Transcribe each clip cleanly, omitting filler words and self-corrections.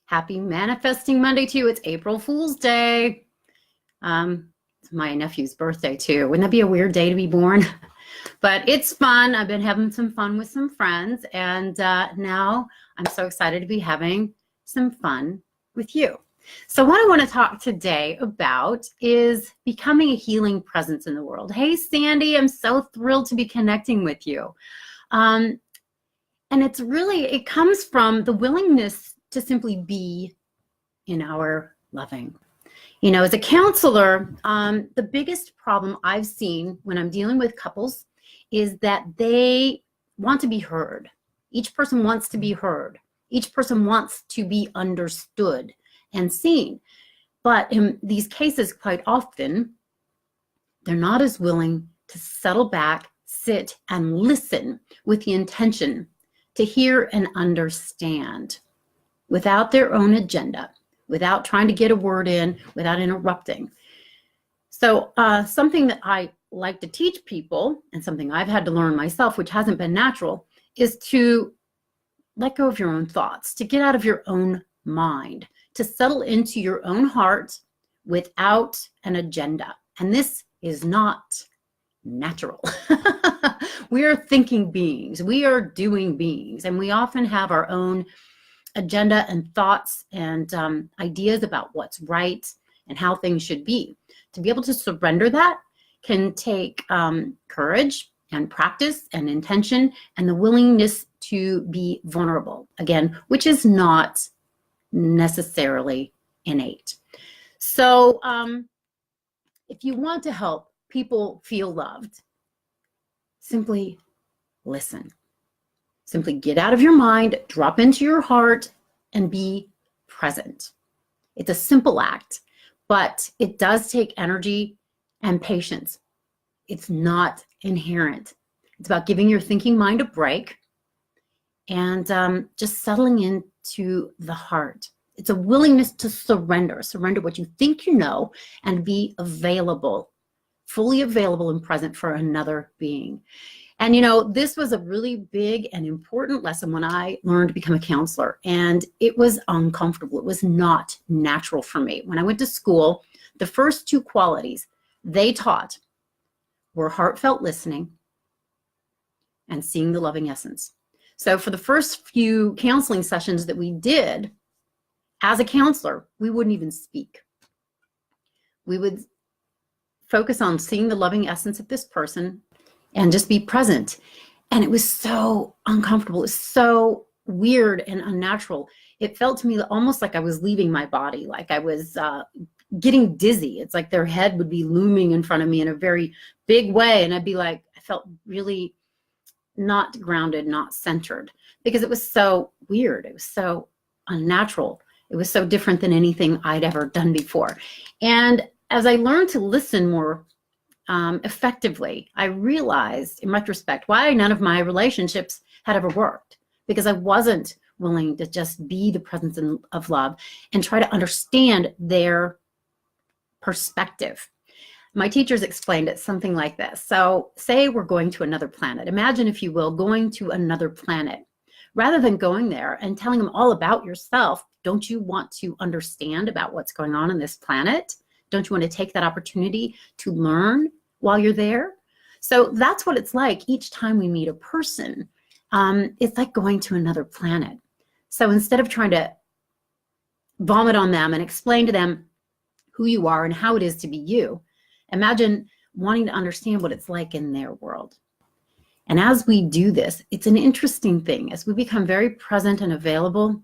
Happy Manifesting Monday to you. It's April Fool's Day. It's my nephew's birthday too. Wouldn't that be a weird day to be born? But it's fun. I've been having some fun with some friends, and now I'm so excited to be having some fun with you. So what I want to talk today about is becoming a healing presence in the world. Hey, Sandy, I'm so thrilled to be connecting with you. And it comes from the willingness to simply be in our loving. You know, as a counselor, the biggest problem I've seen when I'm dealing with couples is that they want to be heard. Each person wants to be heard. Each person wants to be understood and seen. But in these cases, quite often, they're not as willing to settle back, sit, and listen with the intention to hear and understand without their own agenda, without trying to get a word in, without interrupting. So something that I like to teach people, and something I've had to learn myself, which hasn't been natural, is to let go of your own thoughts, to get out of your own mind, to settle into your own heart without an agenda. And this is not natural. We are thinking beings. We are doing beings. And we often have our own agenda and thoughts and ideas about what's right and how things should be. To be able to surrender that can take courage and practice and intention and the willingness to be vulnerable, again, which is not necessarily innate. So if you want to help people feel loved, simply listen. Simply get out of your mind, drop into your heart, and be present. It's a simple act, but it does take energy and patience. It's not inherent. It's about giving your thinking mind a break and just settling into the heart. It's a willingness to surrender what you think you know, and be available, fully available and present for another being. And you know, this was a really big and important lesson when I learned to become a counselor, and it was uncomfortable. It was not natural for me. When I went to school, the first two qualities they taught were heartfelt listening and seeing the loving essence. So for the first few counseling sessions that we did, as a counselor, we wouldn't even speak. We would focus on seeing the loving essence of this person and just be present. And it was so uncomfortable. It was so weird and unnatural. It felt to me almost like I was leaving my body, like I was getting dizzy. It's like their head would be looming in front of me in a very big way. And I'd be like, I felt really not grounded, not centered, because it was so weird. It was so unnatural. It was so different than anything I'd ever done before. And as I learned to listen more effectively, I realized in retrospect why none of my relationships had ever worked, because I wasn't willing to just be the presence of love and try to understand their perspective. My teachers explained it something like this. So say we're going to another planet. Imagine, if you will, going to another planet. Rather than going there and telling them all about yourself, don't you want to understand about what's going on this planet? Don't you want to take that opportunity to learn while you're there? So that's what it's like each time we meet a person. It's like going to another planet. So instead of trying to vomit on them and explain to them who you are and how it is to be you, imagine wanting to understand what it's like in their world. And as we do this, it's an interesting thing. As we become very present and available,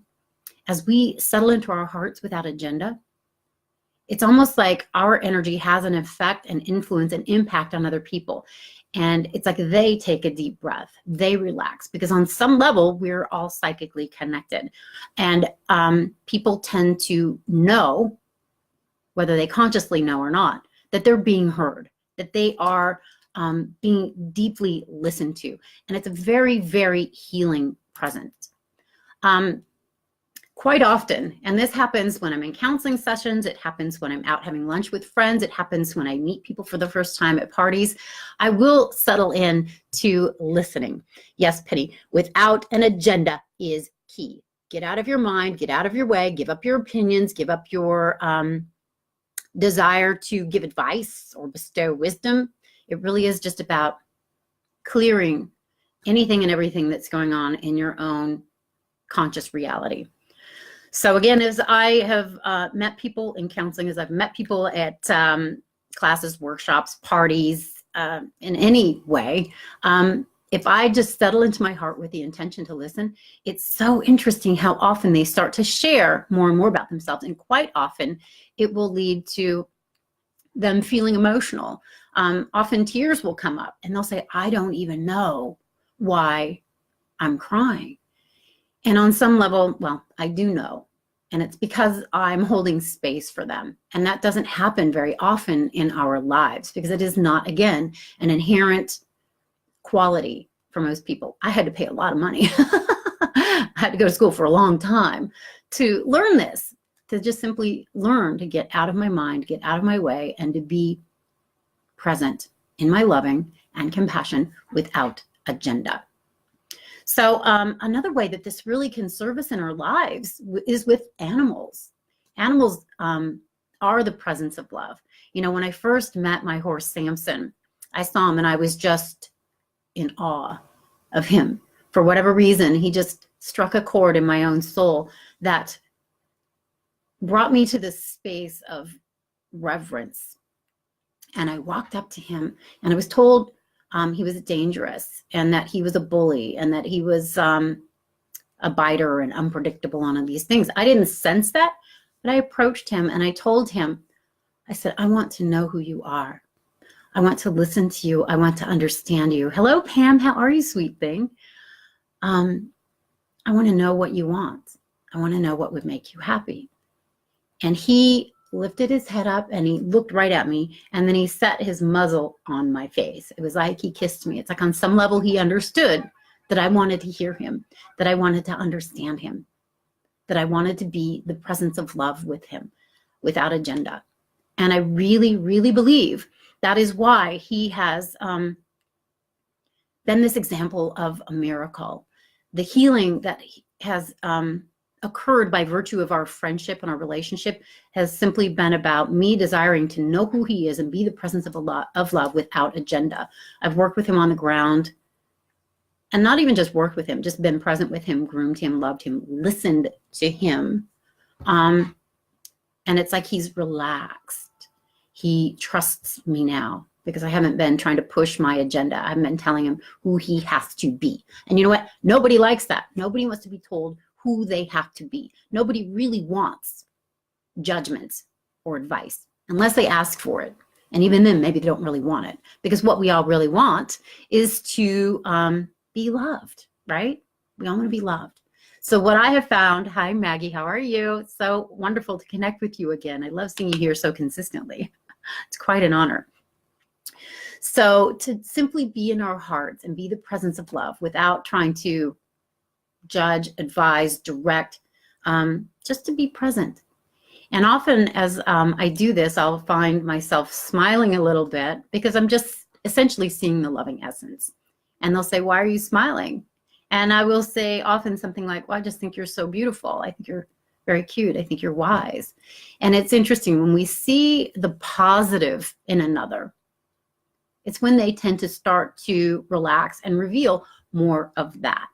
as we settle into our hearts without agenda, it's almost like our energy has an effect and influence and impact on other people. And it's like they take a deep breath, they relax, because on some level, we're all psychically connected. And people tend to know, whether they consciously know or not, that they're being heard, that they are being deeply listened to. And it's a very, very healing presence. Quite often, and this happens when I'm in counseling sessions, it happens when I'm out having lunch with friends, it happens when I meet people for the first time at parties, I will settle in to listening. Yes, Penny, without an agenda is key. get out of your mind, get out of your way, give up your opinions, give up your desire to give advice or bestow wisdom. It really is just about clearing anything and everything that's going on in your own conscious reality. So again, as I have met people in counseling, as I've met people at classes, workshops, parties, in any way, if I just settle into my heart with the intention to listen, it's so interesting how often they start to share more and more about themselves. And quite often it will lead to them feeling emotional. Often tears will come up and they'll say, I don't even know why I'm crying. And on some level, well, I do know. And it's because I'm holding space for them. And that doesn't happen very often in our lives because it is not, again, an inherent quality for most people. I had to pay a lot of money. I had to go to school for a long time to learn this, to just simply learn to get out of my mind, get out of my way, and to be present in my loving and compassion without agenda. So another way that this really can serve us in our lives is with animals. Animals are the presence of love. You know, when I first met my horse, Samson, I saw him and I was just in awe of him. For whatever reason, he just struck a chord in my own soul that brought me to this space of reverence. And I walked up to him and I was told he was dangerous and that he was a bully and that he was a biter and unpredictable on these things. I didn't sense that, but I approached him and I told him, I said, I want to know who you are. I want to listen to you. I want to understand you. Hello, Pam. How are you, sweet thing? I want to know what you want. I want to know what would make you happy. And he lifted his head up and he looked right at me and then he set his muzzle on my face. It was like he kissed me. It's like on some level he understood that I wanted to hear him, that I wanted to understand him, that I wanted to be the presence of love with him without agenda. And I really, really believe that is why he has been this example of a miracle. The healing that has occurred by virtue of our friendship and our relationship has simply been about me desiring to know who he is and be the presence of love without agenda. I've worked with him on the ground and not even just worked with him, just been present with him, groomed him, loved him, listened to him. And it's like he's relaxed. He trusts me now because I haven't been trying to push my agenda. I've been telling him who he has to be. And you know what? Nobody likes that. Nobody wants to be told who they have to be. Nobody really wants judgments or advice unless they ask for it. And even then, maybe they don't really want it because what we all really want is to be loved, right? We all want to be loved. So what I have found, hi Maggie, how are you? It's so wonderful to connect with you again. I love seeing you here so consistently. It's quite an honor. So to simply be in our hearts and be the presence of love without trying to judge, advise, direct, just to be present. And often as I do this, I'll find myself smiling a little bit because I'm just essentially seeing the loving essence. And they'll say, why are you smiling? And I will say often something like, well, I just think you're so beautiful. I think you're very cute. I think you're wise. And it's interesting when we see the positive in another, it's when they tend to start to relax and reveal more of that.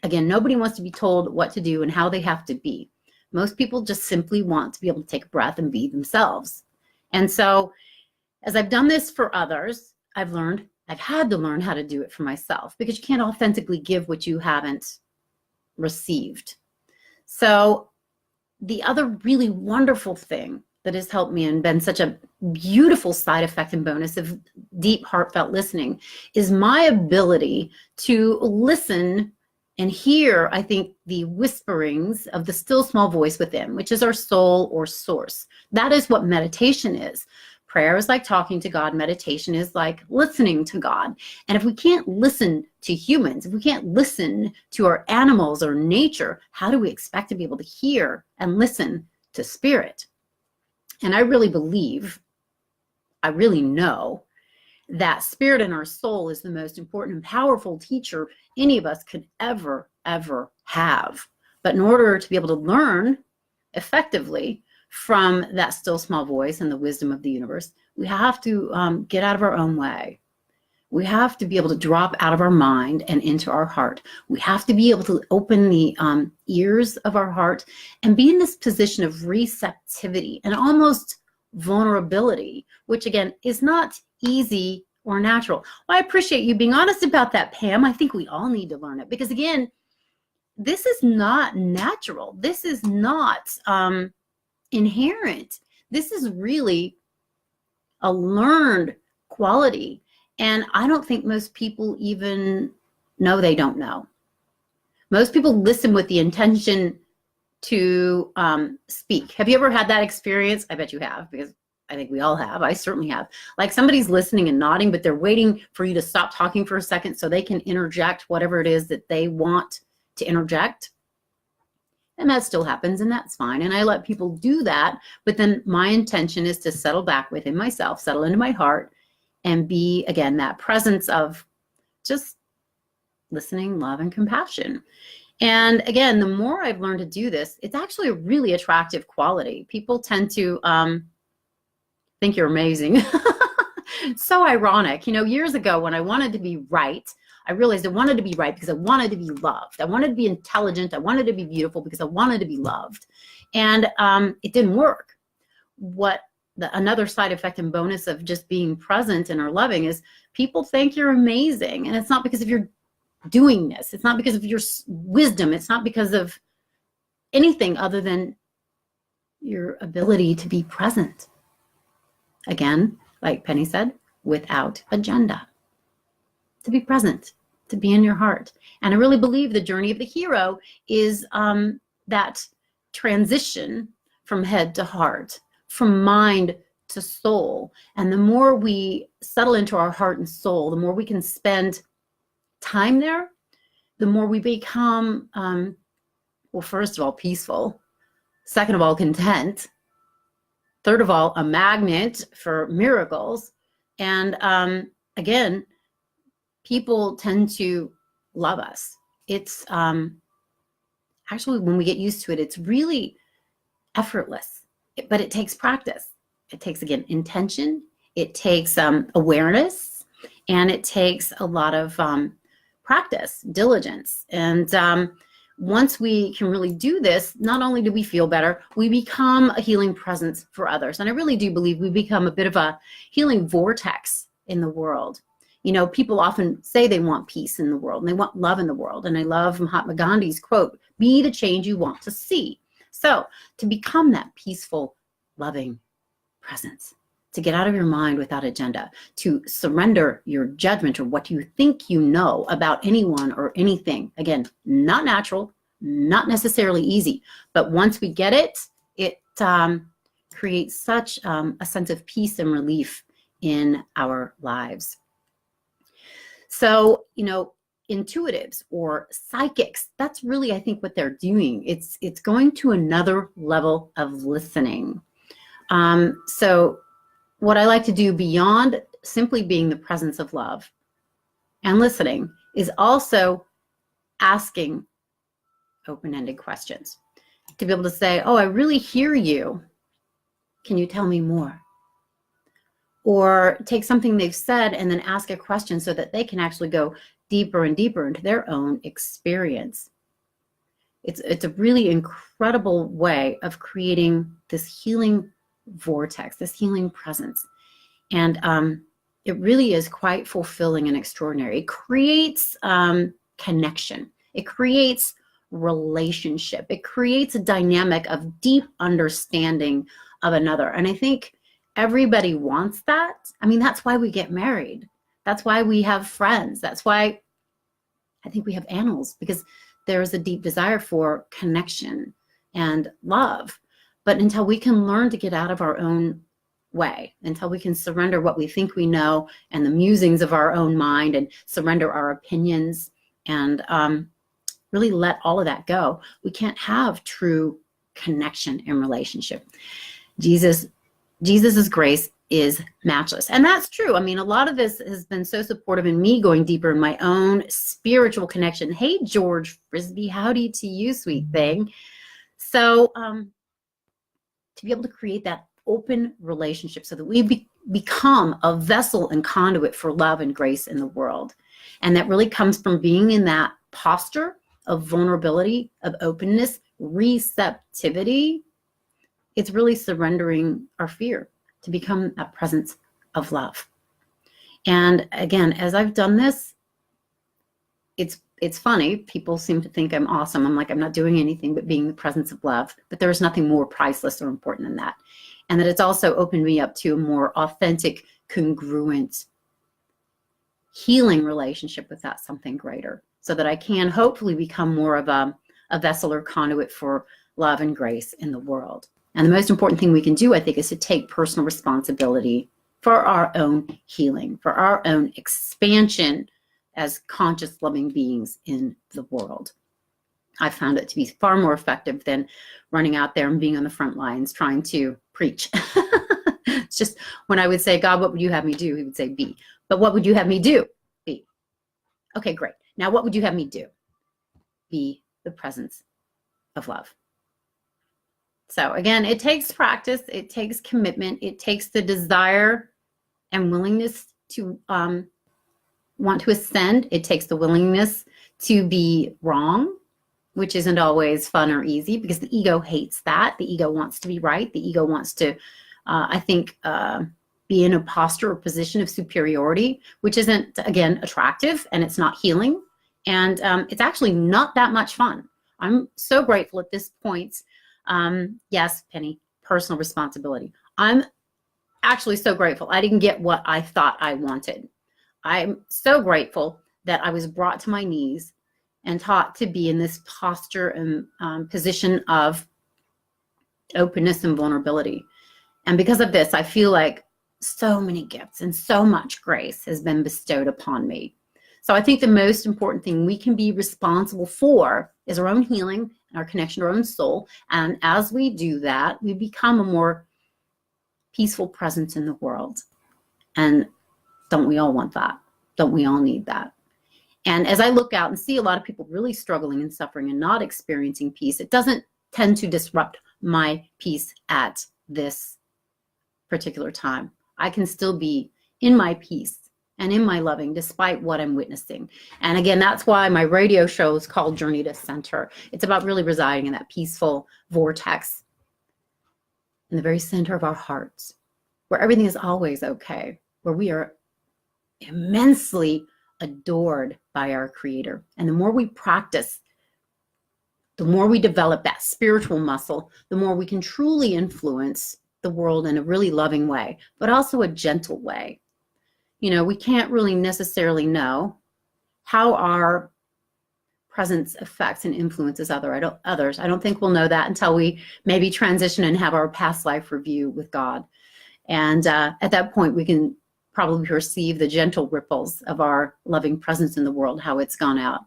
Again, nobody wants to be told what to do and how they have to be. Most people just simply want to be able to take a breath and be themselves. And so as I've done this for others, I've had to learn how to do it for myself because you can't authentically give what you haven't received. So the other really wonderful thing that has helped me and been such a beautiful side effect and bonus of deep, heartfelt listening is my ability to listen and hear, I think, the whisperings of the still small voice within, which is our soul or source. That is what meditation is. Prayer is like talking to God. Meditation is like listening to God. And if we can't listen to humans, if we can't listen to our animals or nature, how do we expect to be able to hear and listen to spirit? And I really believe, I really know that spirit in our soul is the most important and powerful teacher any of us could ever have. But in order to be able to learn effectively from that still small voice and the wisdom of the universe, we have to get out of our own way. We have to be able to drop out of our mind and into our heart. We have to be able to open the ears of our heart and be in this position of receptivity and almost vulnerability, which again is not easy or natural. Well, I appreciate you being honest about that, Pam. I think we all need to learn it because again, this is not natural. This is not inherent. This is really a learned quality. And I don't think most people even know they don't know. Most people listen with the intention to speak. Have you ever had that experience? I bet you have, because I think we all have. I certainly have. Like somebody's listening and nodding, but they're waiting for you to stop talking for a second so they can interject whatever it is that they want to interject. And that still happens, and that's fine. And I let people do that, but then my intention is to settle back within myself, settle into my heart, and be, again, that presence of just listening, love, and compassion. And again, the more I've learned to do this, it's actually a really attractive quality. People tend to think you're amazing. So ironic. You know, years ago when I wanted to be right, I realized I wanted to be right because I wanted to be loved. I wanted to be intelligent. I wanted to be beautiful because I wanted to be loved. And it didn't work. Another side effect and bonus of just being present and or loving is people think you're amazing. And it's not because of your doingness. It's not because of your wisdom. It's not because of anything other than your ability to be present. Again, like Penny said, without agenda. To be present, to be in your heart. And I really believe the journey of the hero is that transition from head to heart, from mind to soul. And the more we settle into our heart and soul, the more we can spend time there, the more we become, well, first of all, peaceful. Second of all, content. Third of all, a magnet for miracles. And again, people tend to love us. It's actually, when we get used to it, it's really effortless. But it takes practice. It takes, again, intention. It takes awareness, and it takes a lot of practice, diligence. And once we can really do this, not only do we feel better, we become a healing presence for others. And I really do believe we become a bit of a healing vortex in the world. You know, people often say they want peace in the world and they want love in the world. And I love Mahatma Gandhi's quote, "Be the change you want to see." So to become that peaceful, loving presence, to get out of your mind without agenda, to surrender your judgment or what you think you know about anyone or anything. Again, not natural, not necessarily easy, but once we get it, it creates such a sense of peace and relief in our lives. So, you know, intuitives or psychics, that's really, I think, what they're doing. It's going to another level of listening. So what I like to do beyond simply being the presence of love and listening is also asking open-ended questions to be able to say, "Oh, I really hear you. Can you tell me more?" Or take something they've said and then ask a question so that they can actually go deeper and deeper into their own experience. It's a really incredible way of creating this healing vortex, this healing presence. And it really is quite fulfilling and extraordinary. It creates connection. It creates relationship. It creates a dynamic of deep understanding of another. And I think everybody wants that. I mean, that's why we get married. That's why we have friends. That's why I think we have animals, because there is a deep desire for connection and love. But until we can learn to get out of our own way, until we can surrender what we think we know and the musings of our own mind and surrender our opinions and really let all of that go, we can't have true connection and relationship. Jesus's grace is matchless. And that's true. I mean, a lot of this has been so supportive in me going deeper in my own spiritual connection. Hey, George Frisbee, howdy to you, sweet thing. So to be able to create that open relationship so that we become a vessel and conduit for love and grace in the world. And that really comes from being in that posture of vulnerability, of openness, receptivity. It's really surrendering our fear to become a presence of love. And again, as I've done this, it's funny. People seem to think I'm awesome. I'm like, I'm not doing anything but being the presence of love. But there is nothing more priceless or important than that. And that it's also opened me up to a more authentic, congruent, healing relationship with that something greater, so that I can hopefully become more of a vessel or conduit for love and grace in the world. And the most important thing we can do, I think, is to take personal responsibility for our own healing, for our own expansion as conscious, loving beings in the world. I found it to be far more effective than running out there and being on the front lines trying to preach. It's just when I would say, God, what would you have me do? He would say, be. But what would you have me do? Be. Okay, great. Now, what would you have me do? Be the presence of love. So again, it takes practice, it takes commitment, it takes the desire and willingness to want to ascend. It takes the willingness to be wrong, which isn't always fun or easy because the ego hates that. The ego wants to be right. The ego wants to, I think, be in a posture or position of superiority, which isn't, again, attractive, and it's not healing. And it's actually not that much fun. I'm so grateful at this point. Yes, Penny, personal responsibility. I'm actually so grateful. I didn't get what I thought I wanted. I'm so grateful that I was brought to my knees and taught to be in this posture and position of openness and vulnerability. And because of this, I feel like so many gifts and so much grace has been bestowed upon me. So I think the most important thing we can be responsible for is our own healing and our connection to our own soul. And as we do that, we become a more peaceful presence in the world. And don't we all want that? Don't we all need that? And as I look out and see a lot of people really struggling and suffering and not experiencing peace, it doesn't tend to disrupt my peace at this particular time. I can still be in my peace and in my loving despite what I'm witnessing. And again, that's why my radio show is called Journey to Center. It's about really residing in that peaceful vortex in the very center of our hearts, where everything is always okay, where we are immensely adored by our Creator. And the more we practice, the more we develop that spiritual muscle, the more we can truly influence the world in a really loving way, but also a gentle way. You know, we can't really necessarily know how our presence affects and influences others. I don't think we'll know that until we maybe transition and have our past life review with God. And at that point, we can probably perceive the gentle ripples of our loving presence in the world, how it's gone out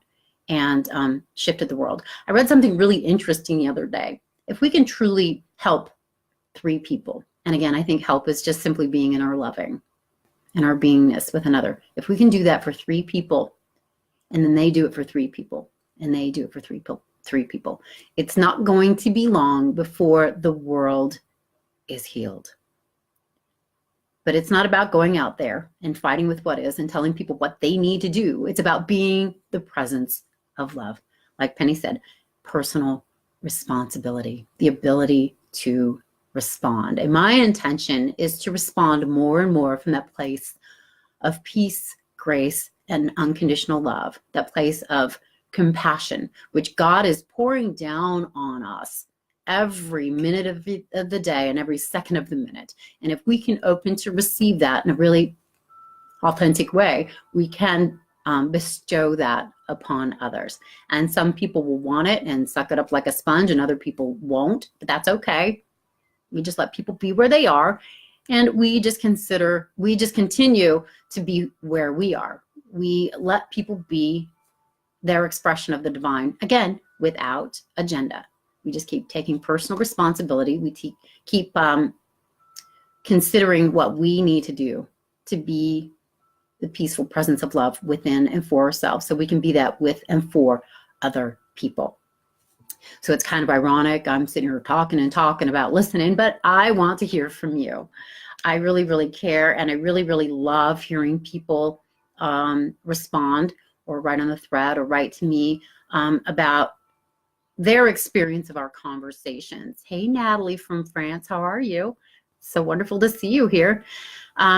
and shifted the world. I read something really interesting the other day. If we can truly help 3 people, and again, I think help is just simply being in our loving and our beingness with another. If we can do that for 3 people, and then they do it for 3 people, and they do it for 3 people, it's not going to be long before the world is healed. But it's not about going out there and fighting with what is and telling people what they need to do. It's about being the presence of love. Like Penny said, personal responsibility, the ability to respond. And my intention is to respond more and more from that place of peace, grace, and unconditional love, that place of compassion, which God is pouring down on us every minute of the day and every second of the minute. And if we can open to receive that in a really authentic way, we can bestow that upon others. And some people will want it and suck it up like a sponge, and other people won't, but that's okay. We just let people be where they are, and we just continue to be where we are. We let people be their expression of the divine, again, without agenda. We just keep taking personal responsibility. We keep considering what we need to do to be the peaceful presence of love within and for ourselves, so we can be that with and for other people. So it's kind of ironic. I'm sitting here talking about listening, but I want to hear from you. I really, really care, and I really, really love hearing people respond or write on the thread or write to me about their experience of our conversations. Hey, Natalie from France, how are you? So wonderful to see you here.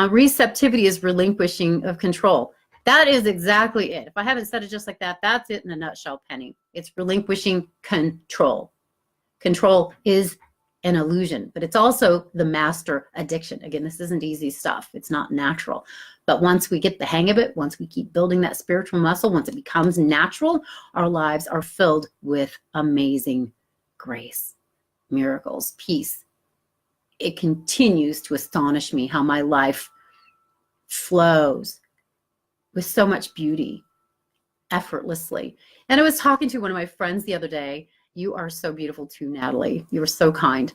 Receptivity is relinquishing of control. That is exactly it. If I haven't said it just like that, that's it in a nutshell, Penny. It's relinquishing control. Control is an illusion, but it's also the master addiction. Again, this isn't easy stuff. It's not natural. But once we get the hang of it, once we keep building that spiritual muscle, once it becomes natural, our lives are filled with amazing grace, miracles, peace. It continues to astonish me how my life flows with so much beauty, effortlessly. And I was talking to one of my friends the other day. You are so beautiful too, Natalie. You are so kind.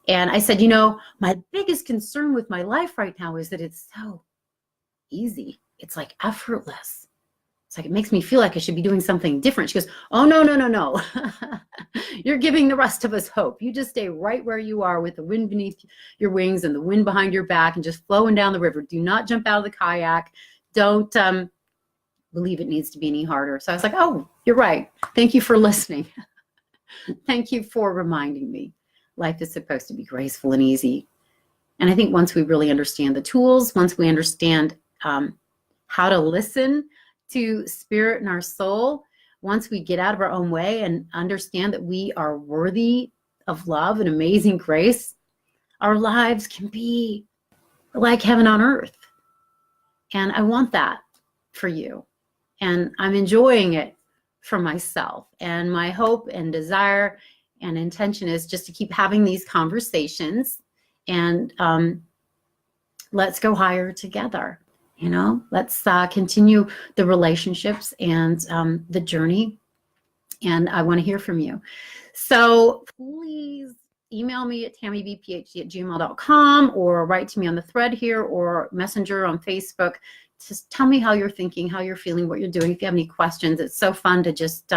And I said, you know, my biggest concern with my life right now is that it's so easy. It's like effortless. It's like, it makes me feel like I should be doing something different. She goes, oh, no, no, no, no. You're giving the rest of us hope. You just stay right where you are with the wind beneath your wings and the wind behind your back and just flowing down the river. Do not jump out of the kayak. Don't believe it needs to be any harder. So I was like, oh, you're right. Thank you for listening. Thank you for reminding me. Life is supposed to be graceful and easy. And I think once we really understand the tools, once we understand how to listen to spirit and our soul, once we get out of our own way and understand that we are worthy of love and amazing grace, our lives can be like heaven on earth. And I want that for you. And I'm enjoying it for myself. And my hope and desire and intention is just to keep having these conversations, and let's go higher together. You know, let's continue the relationships and the journey. And I want to hear from you. So please email me at tammybphd@gmail.com or write to me on the thread here or messenger on Facebook. Just tell me how you're thinking, how you're feeling, what you're doing. If you have any questions, it's so fun to just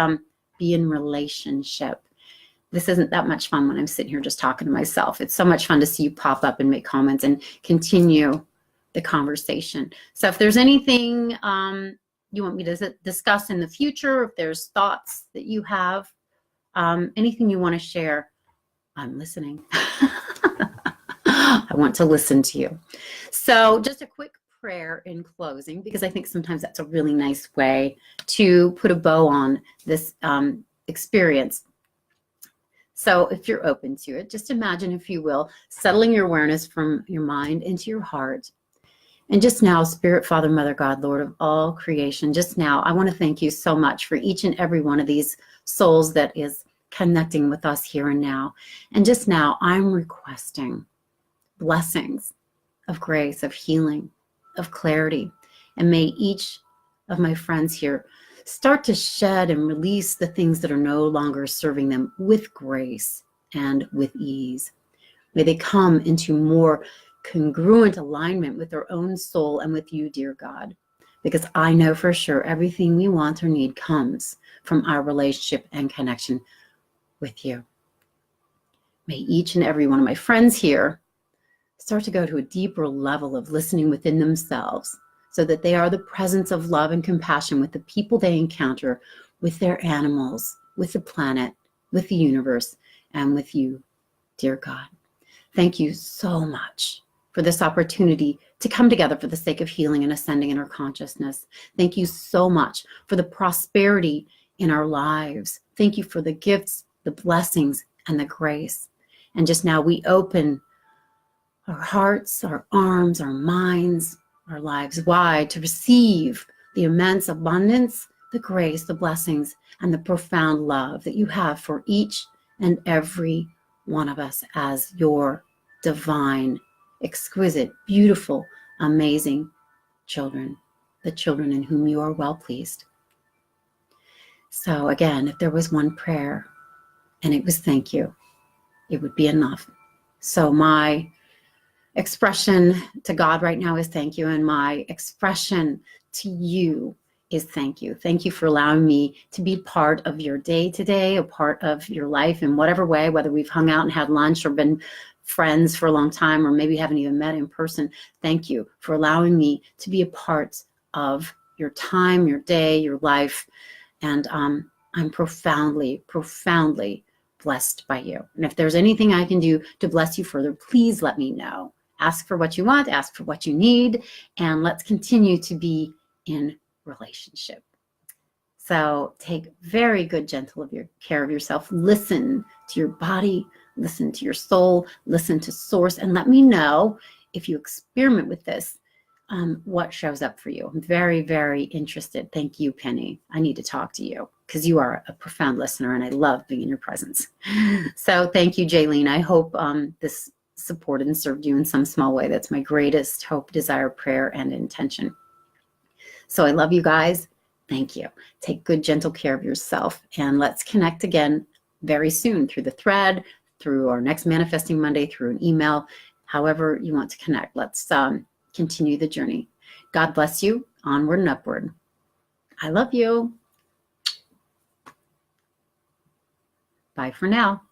be in relationship. This isn't that much fun when I'm sitting here just talking to myself. It's so much fun to see you pop up and make comments and continue the conversation. So if there's anything you want me to discuss in the future, if there's thoughts that you have, anything you want to share, I'm listening. I want to listen to you. So just a quick prayer in closing, because I think sometimes that's a really nice way to put a bow on this experience. So if you're open to it, just imagine, if you will, settling your awareness from your mind into your heart. And just now, Spirit, Father, Mother, God, Lord of all creation, just now, I want to thank you so much for each and every one of these souls that is connecting with us here and now. And just now, I'm requesting blessings of grace, of healing, of clarity. And may each of my friends here start to shed and release the things that are no longer serving them with grace and with ease. May they come into more congruent alignment with their own soul and with you, dear God, because I know for sure everything we want or need comes from our relationship and connection with you. May each and every one of my friends here start to go to a deeper level of listening within themselves, so that they are the presence of love and compassion with the people they encounter, with their animals, with the planet, with the universe, and with you, dear God. Thank you so much for this opportunity to come together for the sake of healing and ascending in our consciousness. Thank you so much for the prosperity in our lives. Thank you for the gifts, the blessings, and the grace. And just now we open our hearts, our arms, our minds, our lives wide to receive the immense abundance, the grace, the blessings, and the profound love that you have for each and every one of us as your divine, exquisite, beautiful, amazing children, the children in whom you are well pleased. So again, if there was one prayer and it was thank you, it would be enough. So my expression to God right now is thank you. And my expression to you is thank you. Thank you for allowing me to be part of your day today, a part of your life in whatever way, whether we've hung out and had lunch or been friends for a long time, or maybe haven't even met in person. Thank you for allowing me to be a part of your time, your day, your life. And I'm profoundly, profoundly blessed by you. And if there's anything I can do to bless you further, please let me know. Ask for what you want, ask for what you need, and let's continue to be in relationship. So take very good, gentle care of yourself. Listen to your body, listen to your soul, listen to source, and let me know if you experiment with this, what shows up for you. I'm very, very interested. Thank you, Penny. I need to talk to you because you are a profound listener and I love being in your presence. So thank you, Jaylene. I hope this supported and served you in some small way. That's my greatest hope, desire, prayer, and intention. So I love you guys. Thank you. Take good, gentle care of yourself. And let's connect again very soon through the thread, through our next Manifesting Monday, through an email, however you want to connect. Let's continue the journey. God bless you. Onward and upward. I love you. Bye for now.